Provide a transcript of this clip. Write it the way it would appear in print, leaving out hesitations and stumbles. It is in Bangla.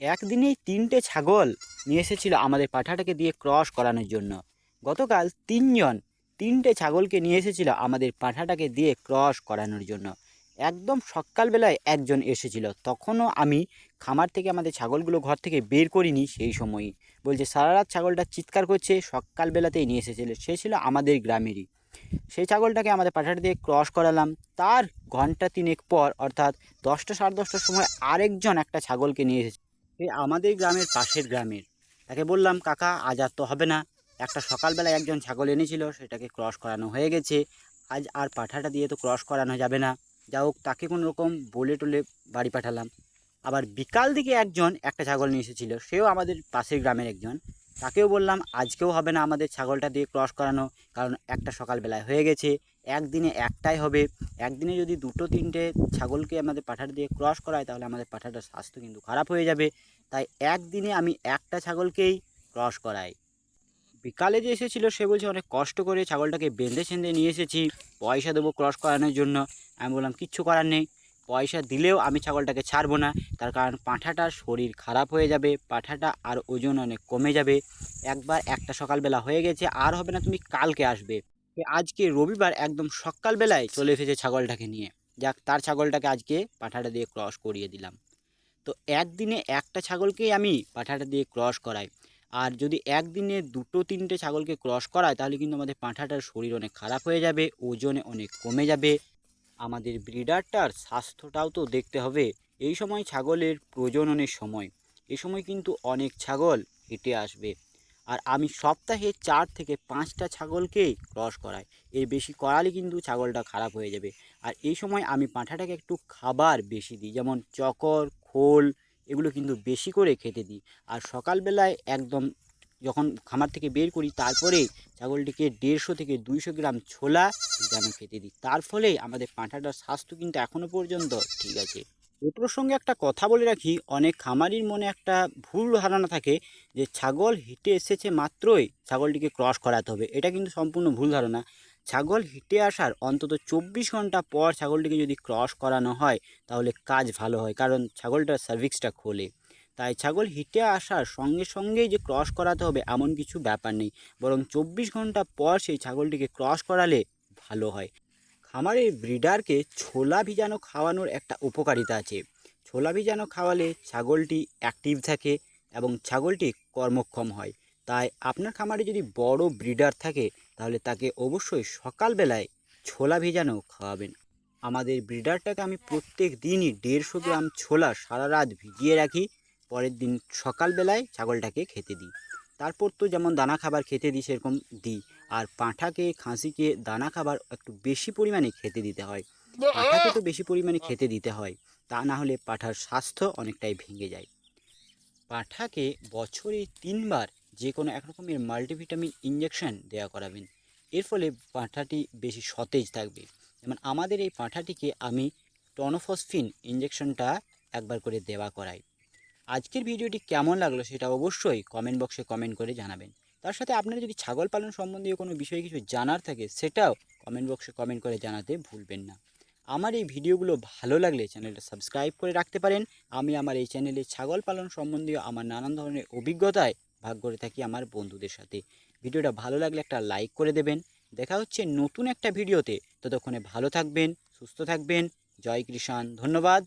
একদিনেই ৩টে ছাগল নিয়ে এসেছিল আমাদের পাঠাটাকে দিয়ে ক্রস করানোর জন্য। গতকাল ৩ জন ৩টে ছাগলকে নিয়ে এসেছিল আমাদের পাঠাটাকে দিয়ে ক্রস করানোর জন্য। একদম সকালবেলায় একজন এসেছিল। তখনও আমি খামার থেকে আমাদের ছাগলগুলো ঘর থেকে বের করিনি সেই সময়ই। বলছে সারারাত ছাগলটা চিৎকার করছে, সকালবেলাতেই নিয়ে এসেছিল। সে ছিল আমাদের গ্রামেরই। সেই ছাগলটাকে আমাদের পাঠাটা দিয়ে ক্রস করালাম। তার ঘন্টা ৩ পর অর্থাৎ ১০টা ১০:৩০টার সময় আরেকজন একটা ছাগলকে নিয়ে এসেছে। সে আমাদের গ্রামের পাশের গ্রামের। তাকে বললাম, কাকা আজ আর তো হবে না। একটা সকালবেলায় একজন ছাগল এনেছিল, সেটাকে ক্রস করানো হয়ে গেছে। আজ আর পাঠাটা দিয়ে তো ক্রস করানো যাবে না। যা হোক, তাকে কোনো রকম বলে টলে বাড়ি পাঠালাম। আবার বিকাল দিকে একজন একটা ছাগল নিয়ে এসেছিল, সেও আমাদের পাশের গ্রামের একজন। তাকেও বললাম আজকেও হবে না আমাদের ছাগলটা দিয়ে ক্রস করানো, কারণ একটা সকালবেলায় হয়ে গেছে। একদিনে একটাই হবে। একদিনে যদি দুটো তিনটে ছাগলকে আমাদের পাঠাটা দিয়ে ক্রস করায়, তাহলে আমাদের পাঠাটার স্বাস্থ্য কিন্তু খারাপ হয়ে যাবে। তাই একদিনে আমি একটা ছাগলকেই ক্রস করাই। বিকালে যে এসেছিল সে বলছে অনেক কষ্ট করে ছাগলটাকে বেঁধে ছেঁধে নিয়ে এসেছি, পয়সা দেবো ক্রস করানোর জন্য। আমি বললাম কিচ্ছু করার নেই, পয়সা দিলেও আমি ছাগলটাকে ছাড়বো না। তার কারণ পাঁঠাটার শরীর খারাপ হয়ে যাবে, পাঁঠাটা আর ওজন অনেক কমে যাবে। একবার একটা সকালবেলা হয়ে গেছে, আর হবে না, তুমি কালকে আসবে। সে আজকে রবিবার একদম সকালবেলায় চলে এসেছে ছাগলটাকে নিয়ে। যাক, তার ছাগলটাকে আজকে পাঁঠাটা দিয়ে ক্রস করিয়ে দিলাম। তো একদিনে একটা ছাগলকেই আমি পাঁঠাটা দিয়ে ক্রস করাই। আর যদি একদিনে দুটো তিনটে ছাগলকে ক্রস করায়, তাহলে কিন্তু আমাদের পাঁঠাটার শরীর অনেক খারাপ হয়ে যাবে, ওজনে অনেক কমে যাবে। আমাদের ব্রিডারটার স্বাস্থ্যটাও তো দেখতে হবে। এই সময় ছাগলের প্রজননের সময়, এই সময় কিন্তু অনেক ছাগল হেঁটে আসবে। আর আমি সপ্তাহে 4 থেকে 5টা ছাগলকেই ক্রস করাই। এর বেশি করালে কিন্তু ছাগলটা খারাপ হয়ে যাবে। আর এই সময় আমি পাঁঠাটাকে একটু খাবার বেশি দিই, যেমন চকর, খোল, এগুলো কিন্তু বেশি করে খেতে দিই। আর সকালবেলায় একদম যখন খামার থেকে বের করি, তারপরে ছাগলটিকে 150 থেকে 200 গ্রাম ছোলা ভিজানো খেতে দিই। তার ফলে আমাদের পাঁঠাটার স্বাস্থ্য কিন্তু এখনও পর্যন্ত ঠিক আছে। এ প্রসঙ্গে একটা কথা বলে রাখি, অনেক খামারির মনে একটা ভুল ধারণা থাকে যে ছাগল হেঁটে এসেছে মাত্রই ছাগলটিকে ক্রস করাতে হবে। এটা কিন্তু সম্পূর্ণ ভুল ধারণা। ছাগল হেঁটে আসার অন্তত 24 ঘন্টা পর ছাগলটিকে যদি ক্রস করানো হয়, তাহলে কাজ ভালো হয়, কারণ ছাগলটার সার্ভিক্সটা খোলে। তাই ছাগল হেঁটে আসার সঙ্গে সঙ্গেই যে ক্রস করাতে হবে এমন কিছু ব্যাপার নেই, বরং 24 ঘন্টা পর সেই ছাগলটিকে ক্রস করালে ভালো হয়। খামারের ব্রিডারকে ছোলা ভিজানো খাওয়ানোর একটা উপকারিতা আছে। ছোলা ভিজানো খাওয়ালে ছাগলটি অ্যাক্টিভ থাকে এবং ছাগলটি কর্মক্ষম হয়। তাই আপনার খামারে যদি বড় ব্রিডার থাকে, তাহলে তাকে অবশ্যই সকালবেলায় ছোলা ভিজানো খাওয়াবেন। আমাদের ব্রিডারটাকে আমি প্রত্যেক দিনই 150 গ্রাম ছোলা সারা রাত ভিজিয়ে রাখি, পরের দিন সকালবেলায় ছাগলটাকে খেতে দিই। তারপর তো যেমন দানা খাবার খেতে দিই সেরকম দিই। আর পাঁঠাকে খাসিকে দানা খাবার একটু বেশি পরিমাণে খেতে দিতে হয়। পাঁঠাকে তো বেশি পরিমাণে খেতে দিতে হয়, তা না হলে পাঁঠার স্বাস্থ্য অনেকটাই ভেঙে যায়। পাঁঠাকে বছরে 3 বার যে কোনো এক রকমের মাল্টিভিটামিন ইঞ্জেকশন দেওয়া করাবেন। এর ফলে পাঁঠাটি বেশি সতেজ থাকবে। যেমন আমাদের এই পাঁঠাটিকে আমি টনোফসফিন ইঞ্জেকশনটা একবার করে দেওয়া করাই। আজকের ভিডিওটি কেমন লাগলো সেটা অবশ্যই কমেন্ট বক্সে কমেন্ট করে জানাবেন। তার সাথে আপনারা যদি ছাগল পালন সম্বন্ধীয় কোনো বিষয়ে কিছু জানার থাকে, সেটাও কমেন্ট বক্সে কমেন্ট করে জানাতে ভুলবেন না। আমার এই ভিডিওগুলো ভালো লাগলে চ্যানেলটা সাবস্ক্রাইব করে রাখতে পারেন। আমি আমার এই চ্যানেলে ছাগল পালন সম্বন্ধীয় আমার নানান ধরনের অভিজ্ঞতায় ভাগ করে থাকি আমার বন্ধুদের সাথে। ভিডিওটা ভালো লাগলে একটা লাইক করে দেবেন। দেখা হচ্ছে নতুন একটা ভিডিওতে। ততক্ষণে ভালো থাকবেন, সুস্থ থাকবেন। জয় কৃষাণ, ধন্যবাদ।